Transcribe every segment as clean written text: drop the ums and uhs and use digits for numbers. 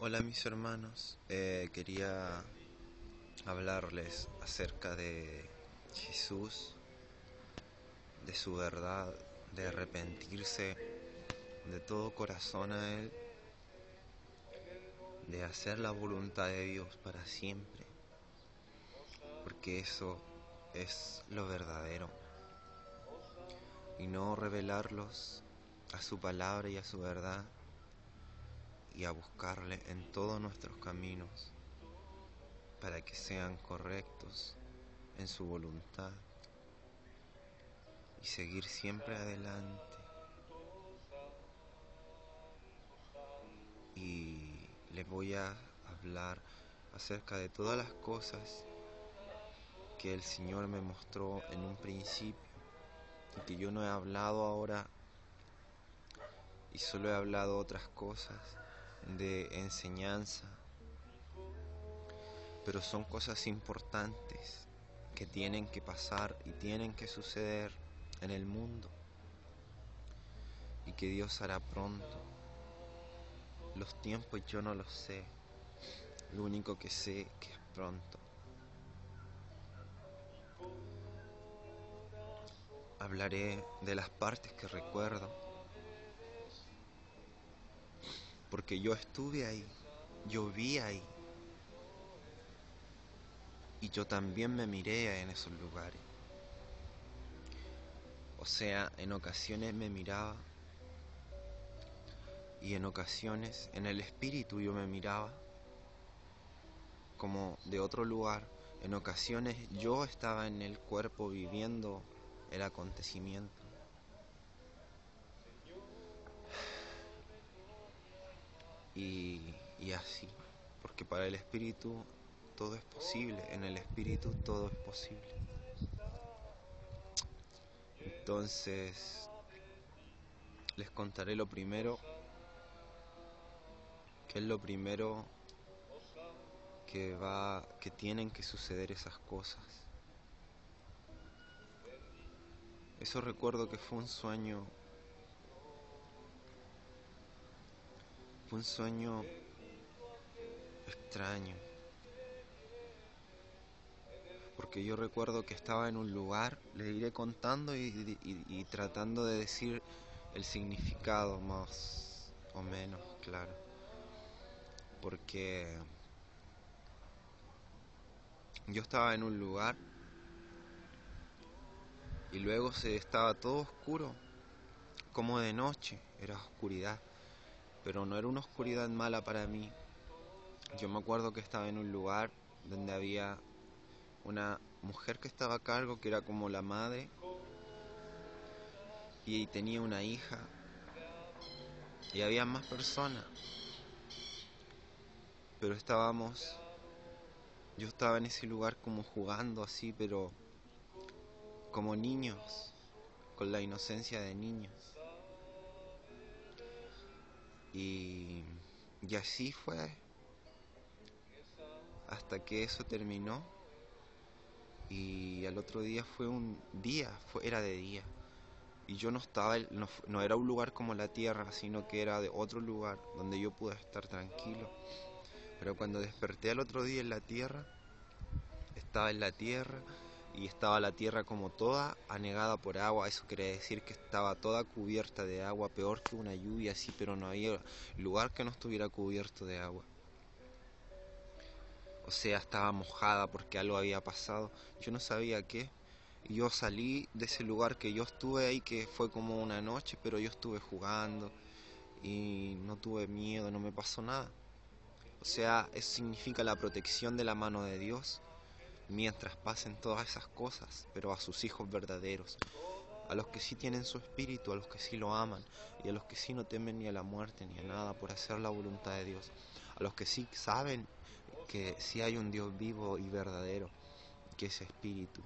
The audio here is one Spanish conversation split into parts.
Hola mis hermanos, quería hablarles acerca de Jesús, de su verdad, de arrepentirse de todo corazón a Él, de hacer la voluntad de Dios para siempre, porque eso es lo verdadero, y no revelarlos a su palabra y a su verdad, y a buscarle en todos nuestros caminos para que sean correctos en su voluntad y seguir siempre adelante. Y les voy a hablar acerca de todas las cosas que el Señor me mostró en un principio y que yo no he hablado ahora, y solo he hablado otras cosas de enseñanza, pero son cosas importantes que tienen que pasar y tienen que suceder en el mundo y que Dios hará pronto. Los tiempos yo no los sé, lo único que sé que es pronto. Hablaré de las partes que recuerdo, porque yo estuve ahí, yo vi ahí, y yo también me miré en esos lugares. O sea, en ocasiones me miraba, y en ocasiones en el espíritu yo me miraba como de otro lugar. En ocasiones yo estaba en el cuerpo viviendo el acontecimiento. Y así, porque para el espíritu todo es posible, en el espíritu todo es posible. Entonces, les contaré lo primero, que es lo primero que tienen que suceder esas cosas. Eso recuerdo que fue un sueño extraño, porque yo recuerdo que estaba en un lugar, le iré contando y tratando de decir el significado más o menos claro, porque yo estaba en un lugar y luego estaba todo oscuro, como de noche, era oscuridad, pero no era una oscuridad mala para mí. Yo me acuerdo que estaba en un lugar donde había una mujer que estaba a cargo, que era como la madre, y tenía una hija, y había más personas, pero yo estaba en ese lugar como jugando así, pero como niños, con la inocencia de niños. Y, y así fue, hasta que eso terminó, y al otro día fue un día, era de día. Y yo no estaba, no era un lugar como la tierra, sino que era de otro lugar donde yo pude estar tranquilo. Pero cuando desperté al otro día en la tierra, estaba en la tierra, y estaba la tierra como toda anegada por agua. Eso quiere decir que estaba toda cubierta de agua, peor que una lluvia así, pero no había lugar que no estuviera cubierto de agua. O sea, estaba mojada porque algo había pasado, yo no sabía qué. Y yo salí de ese lugar que yo estuve ahí, que fue como una noche, pero yo estuve jugando y no tuve miedo, no me pasó nada. O sea, eso significa la protección de la mano de Dios mientras pasen todas esas cosas, pero a sus hijos verdaderos, a los que sí tienen su espíritu, a los que sí lo aman, y a los que sí no temen ni a la muerte ni a nada por hacer la voluntad de Dios, a los que sí saben que sí hay un Dios vivo y verdadero, que es espíritu,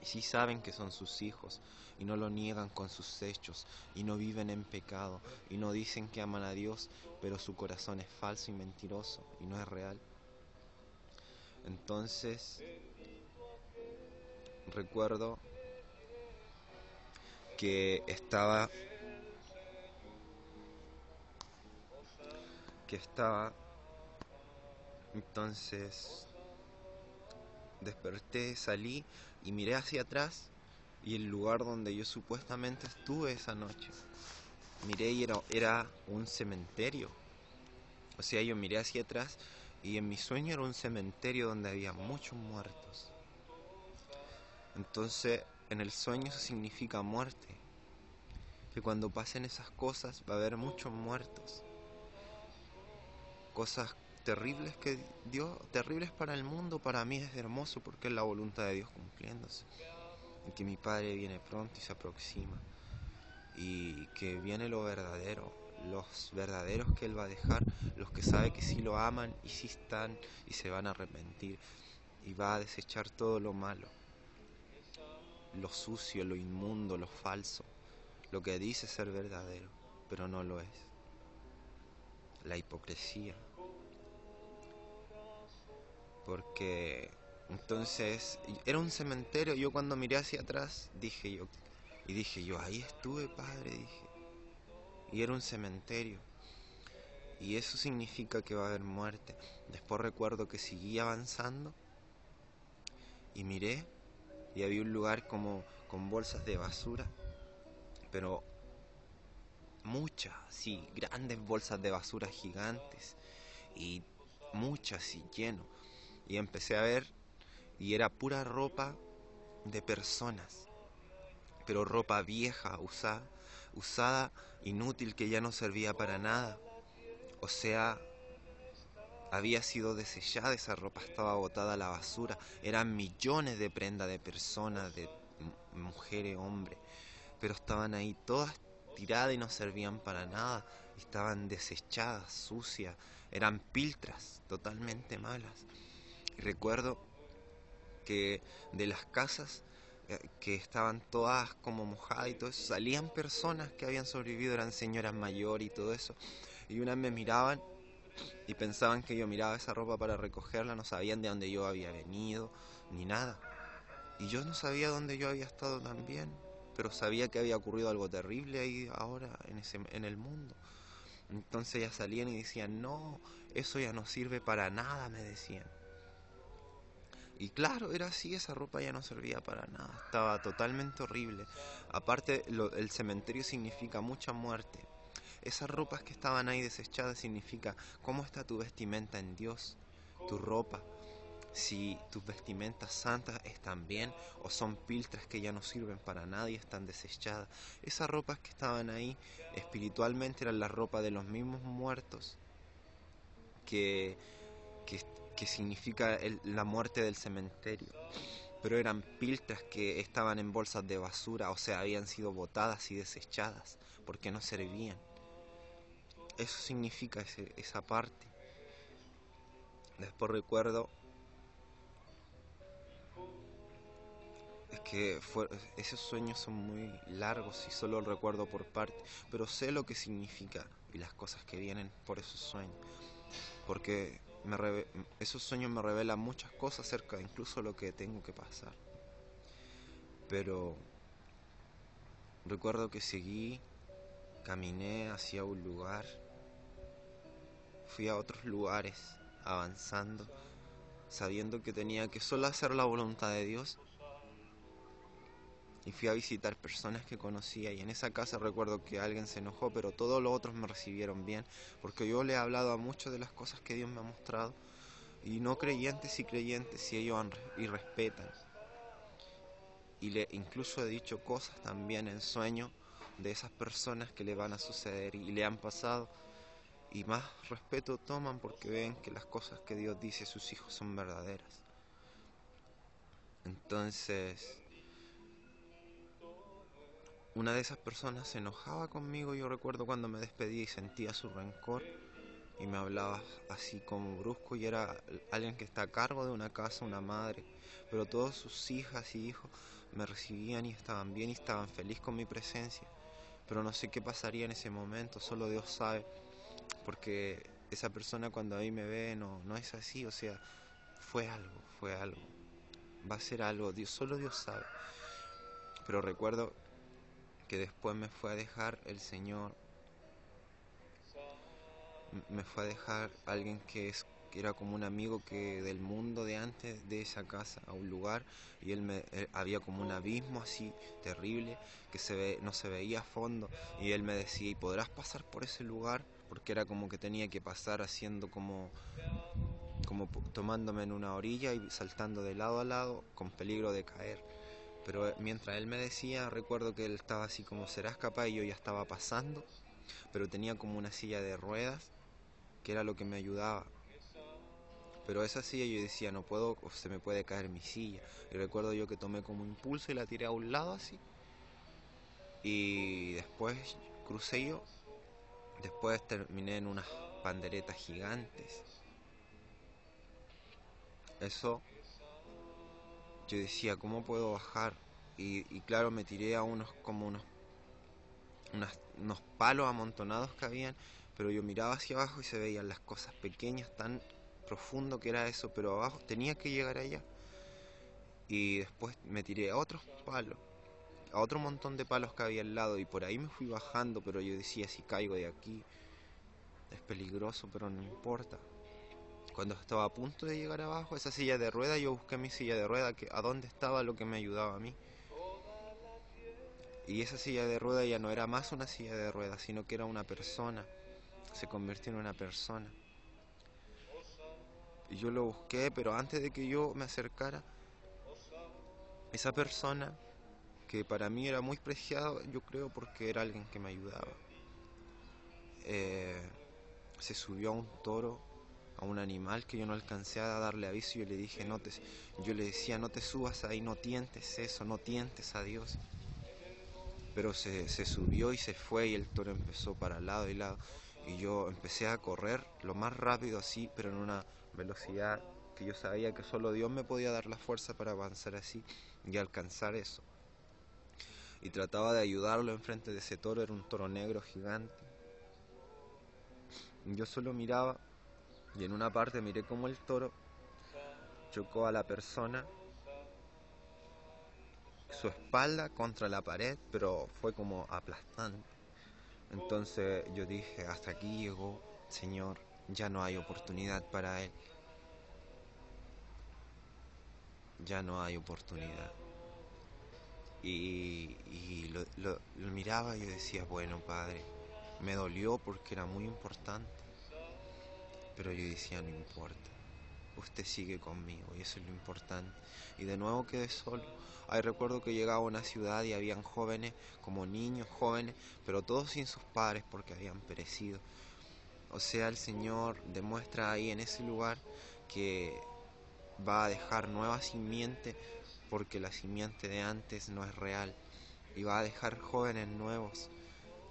y sí saben que son sus hijos, y no lo niegan con sus hechos, y no viven en pecado, y no dicen que aman a Dios, pero su corazón es falso y mentiroso, y no es real. Entonces, recuerdo que estaba Entonces desperté, salí y miré hacia atrás y el lugar donde yo supuestamente estuve esa noche. Miré y era un cementerio. O sea, yo miré hacia atrás y en mi sueño era un cementerio donde había muchos muertos. Entonces, en el sueño eso significa muerte. Que cuando pasen esas cosas va a haber muchos muertos. Cosas terribles que Dios, terribles para el mundo, para mí es hermoso porque es la voluntad de Dios cumpliéndose. Y que mi Padre viene pronto y se aproxima. Y que viene lo verdadero, los verdaderos que Él va a dejar, los que sabe que sí lo aman y sí están y se van a arrepentir. Y va a desechar todo lo malo, lo sucio, lo inmundo, lo falso, lo que dice ser verdadero, pero no lo es. La hipocresía. Porque entonces era un cementerio. Yo cuando miré hacia atrás dije yo, ahí estuve, Padre, dije. Y era un cementerio. Y eso significa que va a haber muerte. Después recuerdo que seguí avanzando y miré y había un lugar como con bolsas de basura, pero muchas, sí, grandes bolsas de basura gigantes y muchas y lleno. Y empecé a ver y era pura ropa de personas, pero ropa vieja, usada, inútil, que ya no servía para nada. O sea, había sido desechada, esa ropa estaba botada a la basura. Eran millones de prendas de personas, de mujeres, hombres, pero estaban ahí todas tiradas y no servían para nada. Estaban desechadas, sucias, eran piltras, totalmente malas. Y recuerdo que de las casas que estaban todas como mojadas y todo eso, salían personas que habían sobrevivido, eran señoras mayores y todo eso. Y unas me miraban y pensaban que yo miraba esa ropa para recogerla, no sabían de dónde yo había venido, ni nada. Y yo no sabía dónde yo había estado también, pero sabía que había ocurrido algo terrible ahí ahora en el mundo. Entonces ya salían y decían, no, eso ya no sirve para nada, me decían. Y claro, era así, esa ropa ya no servía para nada, estaba totalmente horrible. Aparte, el cementerio significa mucha muerte. Esas ropas que estaban ahí desechadas significa cómo está tu vestimenta en Dios, tu ropa. Si tus vestimentas santas están bien o son piltras que ya no sirven para nada y están desechadas. Esas ropas que estaban ahí espiritualmente eran la ropa de los mismos muertos que, que, que significa la muerte del cementerio. Pero eran piltras que estaban en bolsas de basura, o sea, habían sido botadas y desechadas porque no servían. Eso significa esa parte. Después recuerdo, es que esos sueños son muy largos y solo recuerdo por parte, pero sé lo que significa y las cosas que vienen por esos sueños, porque esos sueños me revelan muchas cosas acerca de incluso lo que tengo que pasar. Pero recuerdo que seguí, caminé hacia un lugar, fui a otros lugares, avanzando, sabiendo que tenía que solo hacer la voluntad de Dios. Y fui a visitar personas que conocía y en esa casa recuerdo que alguien se enojó, pero todos los otros me recibieron bien, porque yo le he hablado a muchos de las cosas que Dios me ha mostrado, y no creyentes y creyentes, y ellos y respetan. Y incluso he dicho cosas también en sueño de esas personas que le van a suceder y le han pasado, y más respeto toman porque ven que las cosas que Dios dice a sus hijos son verdaderas. Entonces, una de esas personas se enojaba conmigo, yo recuerdo cuando me despedí y sentía su rencor y me hablaba así como brusco, y era alguien que está a cargo de una casa, una madre, pero todas sus hijas y hijos me recibían y estaban bien y estaban felices con mi presencia, pero no sé qué pasaría en ese momento, solo Dios sabe, porque esa persona cuando ahí me ve no es así, o sea, fue algo, va a ser algo, Dios, solo Dios sabe. Pero recuerdo que después me fue a dejar el Señor, me fue a dejar alguien que es que era como un amigo que del mundo de antes de esa casa a un lugar, y había como un abismo así terrible que no se veía a fondo, y él me decía, ¿y podrás pasar por ese lugar? Porque era como que tenía que pasar haciendo tomándome en una orilla y saltando de lado a lado con peligro de caer. Pero mientras él me decía, recuerdo que él estaba así como, ¿serás capaz? Y yo ya estaba pasando, pero tenía como una silla de ruedas que era lo que me ayudaba. Pero esa silla yo decía, no puedo, o se me puede caer mi silla. Y recuerdo yo que tomé como impulso y la tiré a un lado así. Y después crucé yo. Después terminé en unas panderetas gigantes. Eso yo decía, ¿cómo puedo bajar? Y claro, me tiré a unos palos amontonados que habían, pero yo miraba hacia abajo y se veían las cosas pequeñas, tan profundo que era eso, pero abajo tenía que llegar allá. Y después me tiré a otros palos, a otro montón de palos que había al lado, y por ahí me fui bajando, pero yo decía, si caigo de aquí es peligroso, pero no importa. Cuando estaba a punto de llegar abajo, esa silla de rueda, yo busqué mi silla de rueda, que a dónde estaba lo que me ayudaba a mí. Y esa silla de rueda ya no era más una silla de ruedas, sino que era una persona. Se convirtió en una persona. Y yo lo busqué, pero antes de que yo me acercara, esa persona, que para mí era muy preciada, yo creo porque era alguien que me ayudaba, eh, se subió a un toro, a un animal que yo no alcancé a darle aviso, y yo le dije, yo le decía, no te subas ahí, no tientes eso, no tientes a Dios. Pero se subió y se fue, y el toro empezó para lado y lado, y yo empecé a correr lo más rápido así, pero en una velocidad que yo sabía que solo Dios me podía dar la fuerza para avanzar así y alcanzar eso. Y trataba de ayudarlo enfrente de ese toro, era un toro negro gigante. Yo solo miraba, y en una parte miré como el toro chocó a la persona, su espalda contra la pared, pero fue como aplastante. Entonces yo dije, hasta aquí llegó, Señor, ya no hay oportunidad para él, ya no hay oportunidad. Y lo miraba y yo decía, bueno, Padre, me dolió porque era muy importante, pero yo decía, no importa, usted sigue conmigo y eso es lo importante. Y de nuevo quedé solo. Ahí recuerdo que llegaba a una ciudad y habían jóvenes, como niños jóvenes, pero todos sin sus padres porque habían perecido. O sea, el Señor demuestra ahí en ese lugar que va a dejar nueva simiente, porque la simiente de antes no es real, y va a dejar jóvenes nuevos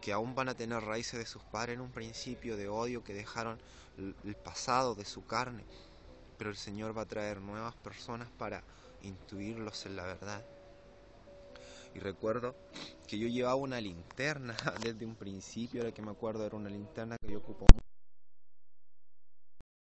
que aún van a tener raíces de sus padres en un principio de odio que dejaron el pasado de su carne, pero el Señor va a traer nuevas personas para intuirlos en la verdad. Y recuerdo que yo llevaba una linterna desde un principio, ahora que me acuerdo era una linterna que yo ocupaba